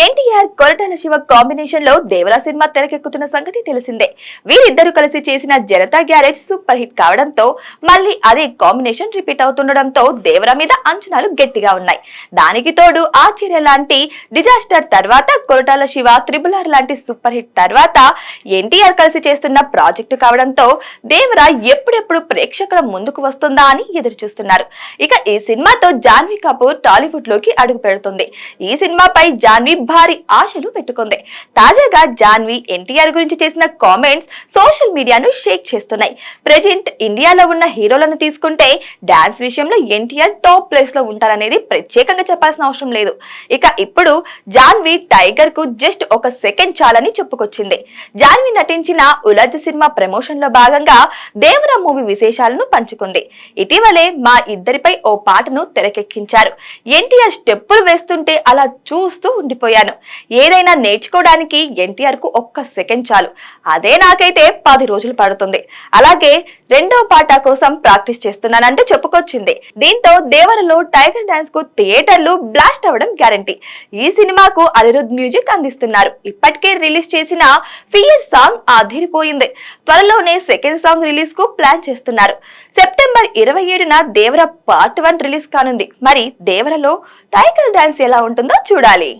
NTR Koratala Shiva combination లో Devara cinema తెరకెక్కుతున్న సంగతి తెలిసిందే. వీరిద్దరూ కలిసి చేసిన జనతా గ్యారేజ్ సూపర్ హిట్ కావడంతో మళ్ళీ అదే కాంబినేషన్ రిపీట్ అవుతుండడంతో దేవరా మీద అంచనాలు గట్టిగా ఉన్నాయి. దానికి తోడు ఆచార్య లాంటి డిజాస్టర్ తర్వాత కొరటాల శివ త్రిబుల్ ఆర్ లాంటి సూపర్ హిట్ తర్వాత ఎన్టీఆర్ కలిసి చేస్తున్న ప్రాజెక్టు కావడంతో దేవరా ఎప్పుడెప్పుడు ప్రేక్షకుల ముందుకు వస్తుందా అని ఎదురు చూస్తున్నారు. ఇక ఈ సినిమాతో జాన్వీ కపూర్ టాలీవుడ్ లోకి అడుగు పెడుతుంది. ఈ సినిమాపై జాన్వీ భారీ ఆశలు పెట్టుకుంది. తాజాగా జాన్వీ ఎన్టీఆర్ గురించి చేసిన కామెంట్స్ సోషల్ మీడియాను షేక్ చేస్తున్నాయి. ప్రెజెంట్ ఇండియాలో ఉన్న హీరోలను తీసుకుంటే డాన్స్ విషయంలో ఎన్టీఆర్ టాప్ ప్లేస్ లో ఉంటారనేది ప్రత్యేకంగా చెప్పాల్సిన అవసరం లేదు. ఇక ఇప్పుడు జాన్వీ టైగర్ కు జస్ట్ ఒక సెకండ్ చాలని చెప్పుకొచ్చింది. జాన్వీ నటించిన ఉలజ్ సినిమా ప్రమోషన్ లో భాగంగా దేవరా మూవీ విశేషాలను పంచుకుంది. ఇటీవలే మా ఇద్దరిపై ఓ పాటను తెరకెక్కించారు. ఎన్టీఆర్ స్టెప్పులు వేస్తుంటే అలా చూస్తూ ఉండిపోయాను. ఏదైనా నేర్చుకోవడానికి ఎన్టీఆర్ కు ఒక్క సెకండ్ చాలు, అదే నాకైతే 10 రోజులు పడుతుంది. అలాగే రెండో పాట కోసం ప్రాక్టీస్ చేస్తున్నానంటూ చెప్పుకొచ్చింది. దీంతో దేవరలో టైగర్ డాన్స్ కు థియేటర్లు బ్లాస్ట్ అవ్వడం గ్యారంటీ. ఈ సినిమాకు అనిరుద్ మ్యూజిక్ అందిస్తున్నారు. ఇప్పటికే రిలీజ్ చేసిన ఫియర్ సాంగ్ అదిరిపోయింది. త్వరలోనే సెకండ్ సాంగ్ రిలీజ్ కు ప్లాన్ చేస్తున్నారు. సెప్టెంబర్ 27న దేవర పార్ట్ 1 రిలీజ్ కానుంది. మరి దేవరలో టైగర్ డాన్స్ ఎలా ఉంటుందో చూడాలి.